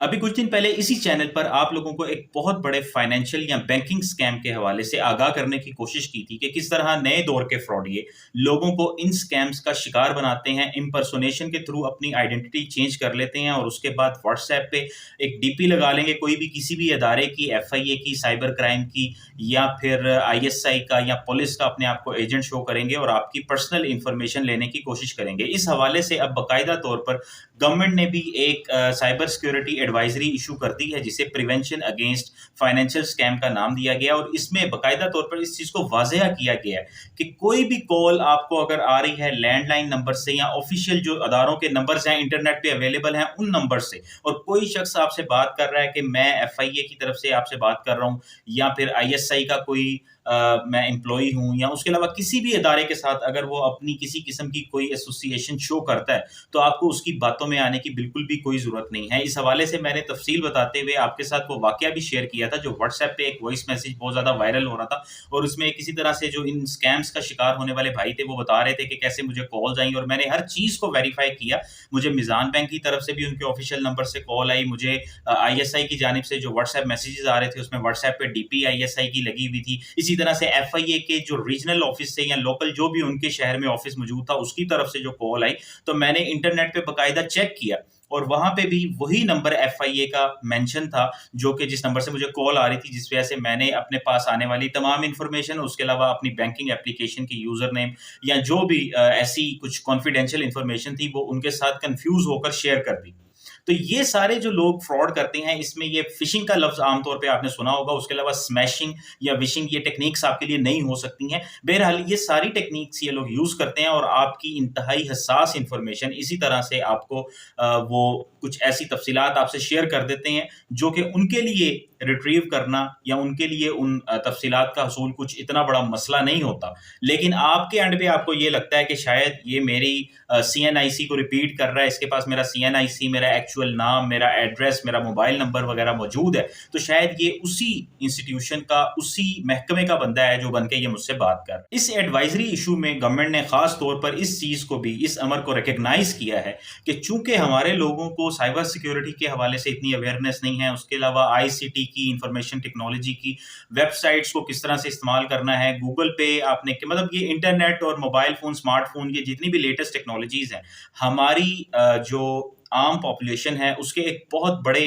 अभी कुछ दिन पहले इसी चैनल पर आप लोगों को एक बहुत बड़े फाइनेंशियल या बैंकिंग स्कैम के हवाले से आगाह करने की कोशिश की थी कि किस तरह नए दौर के फ्रॉडिये लोगों को इन स्कैम्स का शिकार बनाते हैं, इम्पर्सोनेशन के थ्रू अपनी आइडेंटिटी चेंज कर लेते हैं और उसके बाद व्हाट्सएप पे एक डीपी लगा लेंगे कोई भी किसी भी अदारे की, एफआईए की, साइबर क्राइम की या फिर आईएसआई का या पुलिस का अपने आप को एजेंट शो करेंगे और आपकी पर्सनल इंफॉर्मेशन लेने की कोशिश करेंगे। इस हवाले से अब बाकायदा तौर पर गवर्नमेंट ने भी एक साइबर सिक्योरिटी एडवाइजरी इशू कर दी है जिसे प्रिवेंशन अगेंस्ट फाइनेंशियल स्कैम का नाम दिया गया और इसमें बाकायदा तौर पर इस चीज को वाजह किया गया है कि कोई भी कॉल आपको अगर आ रही है लैंडलाइन नंबर से या ऑफिशियल जो अदारों के नंबर्स हैं इंटरनेट पे अवेलेबल हैं उन नंबर से और कोई शख्स आपसे बात कर रहा है कि मैं एफआईए की तरफ से आपसे बात कर रहा हूं या फिर आईएसआई का कोई मैं एम्प्लॉई हूं या उसके अलावा किसी भी अदारे के साथ अगर वो अपनी किसी किस्म की कोई एसोसिएशन शो करता है तो आपको उसकी बातों में आने की बिल्कुल भी कोई जरूरत नहीं है। इस हवाले से मैंने तफसील बताते हुए आपके साथ वो वाकया भी शेयर किया था जो व्हाट्सएप पे एक वॉइस मैसेज बहुत ज्यादा वायरल हो रहा था और उसमें किसी तरह से जो इन स्कैम्स का शिकार होने वाले भाई थे वो बता रहे थे कि कैसे मुझे कॉल्स आई और मैंने हर चीज को वेरीफाई किया। मुझे मिजान बैंक की तरफ से भी उनके ऑफिशियल नंबर से कॉल आई, मुझे आईएसआई की जानिब से जो व्हाट्सएप मैसेजेस आ रहे थे उसमें व्हाट्सएप पे डीपी आईएसआई की लगी हुई थी। इसी तरह से एफआईए के जो रीजनल ऑफिस से या लोकल जो भी उनके शहर में ऑफिस मौजूद था उसकी तरफ से जो कॉल आई तो मैंने इंटरनेट पे बकायदा चेक किया और वहां पे भी वही नंबर एफआईए का मेंशन था जो कि जिस नंबर से मुझे कॉल आ रही थी, जिस वजह से मैंने अपने पास आने वाली तमाम इंफॉर्मेशन उसके अलावा अपनी बैंकिंग एप्लीकेशन की यूजर नेम या जो भी ऐसी कुछ कॉन्फिडेंशियल इंफॉर्मेशन थी वो उनके साथ कंफ्यूज होकर शेयर कर दी। तो ये सारे जो लोग फ्रॉड करते हैं इसमें ये फिशिंग का लफ्ज आमतौर पे आपने सुना होगा, उसके अलावा स्मैशिंग या विशिंग ये टेक्निक्स आपके लिए नहीं हो सकती हैं। बहरहाल ये सारी टेक्निक्स ये लोग यूज करते हैं और आपकी इंतहाई हसास इंफॉर्मेशन इसी तरह से आपको वो कुछ ऐसी तफसीलात आपसे शेयर कर देते हैं जो कि उनके लिए रिट्रीव करना या उनके लिए उन तफसीलात का हसूल कुछ इतना बड़ा मसला नहीं होता। लेकिन आपके एंड पे आपको ये लगता है कि शायद ये मेरी सीएनआईसी को रिपीट कर रहा है, इसके पास मेरा सीएनआईसी, मेरा एक्चुअल नाम, मेरा एड्रेस, मेरा मोबाइल नंबर वगैरह मौजूद है, तो शायद ये उसी इंस्टीट्यूशन का, उसी महकमे का बंदा है जो बन के ये मुझसे बात कर। इस एडवाइजरी इशू में गवर्नमेंट ने खास तौर पर इस चीज को भी, इस अमर को रिकग्नाइज किया है कि चूंकि हमारे लोगों को साइबर सिक्योरिटी के हवाले से इतनी अवेयरनेस नहीं है, उसके अलावा आईसीटी की, इंफॉर्मेशन टेक्नोलॉजी की, वेबसाइट्स को किस तरह से इस्तेमाल करना है, गूगल पे आपने मतलब ये इंटरनेट और मोबाइल फोन, स्मार्टफोन, ये जितनी भी लेटेस्ट टेक्नोलॉजीज हैं हमारी जो आम पॉपुलेशन है उसके एक बहुत बड़े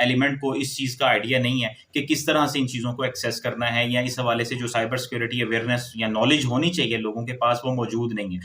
एलिमेंट को इस चीज़ का आइडिया नहीं है कि किस तरह से इन चीज़ों को एक्सेस करना है या इस हवाले से जो साइबर सिक्योरिटी अवेयरनेस या नॉलेज होनी चाहिए लोगों के पास वो मौजूद नहीं है।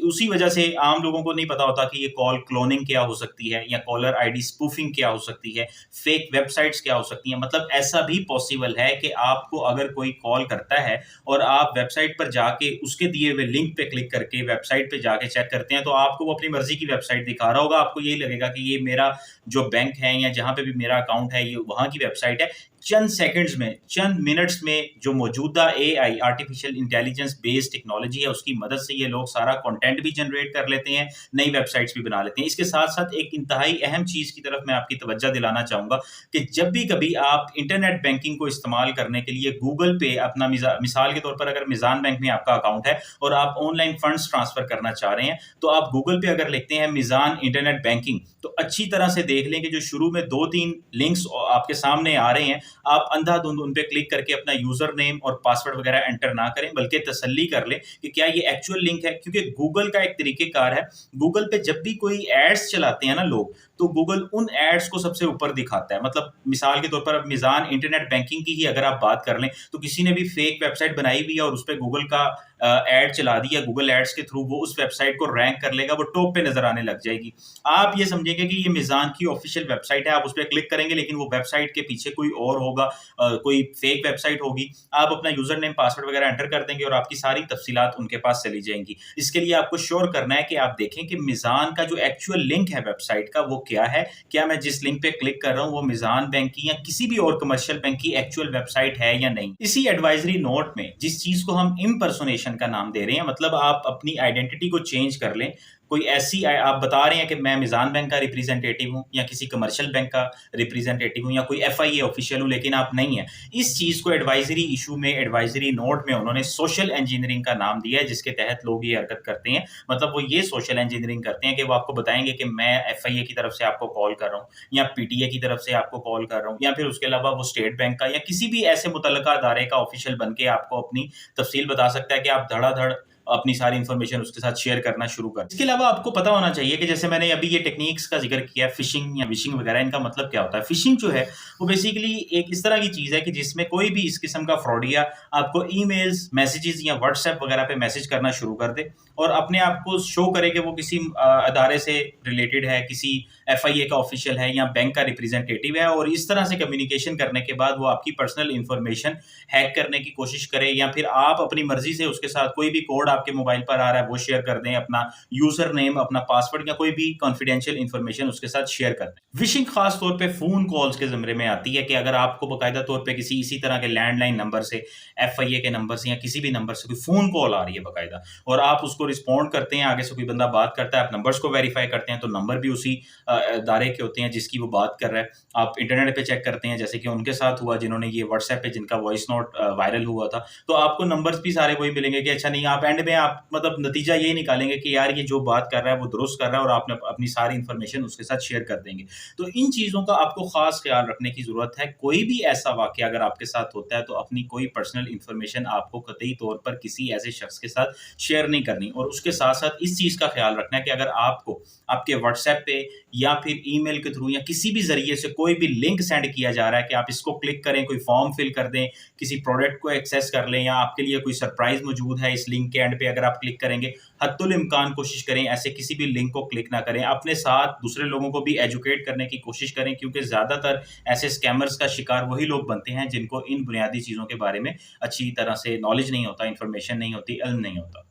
उसी वजह से आम लोगों को नहीं पता होता कि ये कॉल क्लोनिंग क्या हो सकती है या कॉलर आईडी स्पूफिंग क्या हो सकती है, फेक वेबसाइट्स क्या हो सकती हैं। मतलब ऐसा भी पॉसिबल है कि आपको अगर कोई कॉल करता है और आप वेबसाइट पर जाके उसके दिए हुए लिंक पे क्लिक करके वेबसाइट पे जाके चेक करते हैं तो आपको वो अपनी मर्जी की वेबसाइट दिखा रहा होगा, आपको यही लगेगा कि ये मेरा जो बैंक है या जहां पे भी मेरा अकाउंट है ये वहां की वेबसाइट है। चंद सेकंड्स में, चंद मिनट्स में जो मौजूदा AI, artificial intelligence based technology है उसकी मदद से ये लोग सारा कंटेंट भी जनरेट कर लेते हैं, नई वेबसाइट्स भी बना लेते हैं। इसके साथ साथ एक इंतहाई अहम चीज की तरफ मैं आपकी तवज्जो दिलाना चाहूंगा कि जब भी कभी आप इंटरनेट बैंकिंग को इस्तेमाल करने के लिए गूगल पे अपना मिसाल के तौर पर अगर मिजान बैंक में आपका अकाउंट है और आप ऑनलाइन फंड्स ट्रांसफर करना चाह रहे हैं तो आप गूगल पे अगर लिखते हैं मिजान इंटरनेट बैंकिंग तो अच्छी तरह से देख लें कि जो शुरू में 2-3 लिंक्स आपके सामने आ रहे हैं आप अंधाधुंध उन पे क्लिक करके अपना यूजर नेम और पासवर्ड वगैरह एंटर ना करें, बल्कि तसल्ली कर लें कि क्या ये एक्चुअल लिंक है। क्योंकि गूगल का एक तरीकेकार है, गूगल पे जब भी कोई एड्स चलाते हैं ना लोग तो गूगल उन एड्स को सबसे ऊपर दिखाता है। मतलब मिसाल के तौर पर अब मिजान इंटरनेट बैंकिंग की ही अगर आप बात कर लें तो किसी ने भी फेक वेबसाइट बनाई हुई है और उस पर गूगल का एड चला दिया, गूगल एड्स के थ्रू वो उस वेबसाइट को रैंक कर लेगा, वो टॉप पे नजर आने लग जाएगी। आप ये समझेंगे कि ये मिजान की ऑफिशियल वेबसाइट है, आप उस पर क्लिक करेंगे लेकिन वो वेबसाइट के पीछे कोई और होगा, कोई फेक वेबसाइट होगी। आप अपना यूजर नेम, पासवर्ड वगैरह एंटर कर देंगे और आपकी सारी तफसीलात उनके पास चली जाएंगी। इसके लिए आपको श्योर करना है कि आप देखें कि मिजान का जो एक्चुअल लिंक है वेबसाइट का वो क्या है, क्या मैं जिस लिंक पे क्लिक कर रहा हूं वो मिजान बैंक की या किसी भी और कमर्शियल बैंक की एक्चुअल वेबसाइट है या नहीं। इसी एडवाइजरी नोट में जिस चीज को हम इम्पर्सोनेशन का नाम दे रहे हैं, मतलब आप अपनी आइडेंटिटी को चेंज कर लें, कोई ऐसी आप बता रहे हैं कि मैं मिज़ान बैंक का रिप्रेजेंटेटिव हूँ या किसी कमर्शियल बैंक का रिप्रेजेंटेटिव हूँ या कोई एफआईए ऑफिशियल हूँ, लेकिन आप नहीं हैं। इस चीज़ को एडवाइजरी इशू में, एडवाइजरी नोट में उन्होंने सोशल इंजीनियरिंग का नाम दिया है, जिसके तहत लोग ये हरकत करते हैं। मतलब वो ये सोशल इंजीनियरिंग करते हैं कि वो आपको बताएंगे कि मैं एफआईए की तरफ से आपको कॉल कर रहा हूँ या पीटीए की तरफ से आपको कॉल कर रहा हूँ, या फिर उसके अलावा वो स्टेट बैंक का या किसी भी ऐसे मुतल्लका अदारे का ऑफिशियल बन के आपको अपनी तफसील बता सकता है कि आप धड़ाधड़ अपनी सारी इन्फॉर्मेशन उसके साथ शेयर करना शुरू कर। इसके अलावा आपको पता होना चाहिए कि जैसे मैंने अभी ये टेक्निक्स का जिक्र किया, फिशिंग या विशिंग वगैरह, इनका मतलब क्या होता है। फिशिंग जो है वो बेसिकली एक इस तरह की चीज़ है कि जिसमें कोई भी इस किस्म का फ्रॉडिया आपको ईमेल्स, मैसेजेस या व्हाट्सएप वगैरह पे मैसेज करना शुरू कर दे और अपने आप को शो करे कि वो किसी अदारे से रिलेटेड है, किसी एफआईए का ऑफिशियल है या बैंक का रिप्रेजेंटेटिव है, और इस तरह से कम्युनिकेशन करने के बाद वो आपकी पर्सनल इंफॉर्मेशन हैक करने की कोशिश करे, या फिर आप अपनी मर्जी से उसके साथ कोई भी कोड आपके मोबाइल पर आ रहा है वो शेयर कर दें, अपना यूजर नेम, अपना पासवर्ड या कोई भी कॉन्फिडेंशियल इंफॉर्मेशन उसके साथ शेयर कर दें। विशिंग खास तौर पे फोन कॉल्स के ज़मरे में आती है कि अगर आपको बाकायदा तौर पे किसी इसी तरह के लैंडलाइन नंबर से, एफआईए के नंबर से या किसी भी नंबर से कोई फोन कॉल आ रही है बाकायदा, और आप उसको रिस्पॉन्ड करते हैं, आगे से कोई बंदा बात करता है, आप नंबर्स को वेरीफाई करते हैं तो नंबर भी उसी इदारे के होते हैं जिसकी वो बात कर रहा है। आप इंटरनेट पे चेक करते हैं, जैसे कि उनके साथ हुआ जिन्होंने ये व्हाट्सएप पे जिनका वॉइस नोट वायरल हुआ था, तो आपको नंबर्स भी सारे वही मिलेंगे कि अच्छा नहीं, आप एंड में आप मतलब नतीजा ये निकालेंगे कि यार ये जो बात कर रहा है वो दुरुस्त कर रहा है, और आपने अपनी सारी इन्फॉर्मेशन उसके साथ शेयर कर देंगे। तो इन चीज़ों का आपको खास ख्याल रखने की ज़रूरत है। कोई भी ऐसा वाक़या अगर आपके साथ होता है तो अपनी कोई पर्सनल इन्फॉर्मेशन आपको कतई तौर पर किसी ऐसे शख्स के साथ शेयर नहीं करनी, और उसके साथ-साथ इस चीज़ का ख्याल रखना है कि अगर आपको आपके व्हाट्सएप पे या फिर ईमेल के थ्रू या किसी भी ज़रिए से कोई भी लिंक सेंड किया जा रहा है कि आप इसको क्लिक करें, कोई फॉर्म फिल कर दें, किसी प्रोडक्ट को एक्सेस कर लें, या आपके लिए कोई सरप्राइज़ मौजूद है इस लिंक के एंड पे अगर आप क्लिक करेंगे, हद्दुल इम्कान कोशिश करें ऐसे किसी भी लिंक को क्लिक ना करें। अपने साथ दूसरे लोगों को भी एजुकेट करने की कोशिश करें, क्योंकि ज़्यादातर ऐसे स्कैमर्स का शिकार वही लोग बनते हैं जिनको इन बुनियादी चीज़ों के बारे में अच्छी तरह से नॉलेज नहीं होता, इन्फॉर्मेशन नहीं होती, इल्म नहीं होता।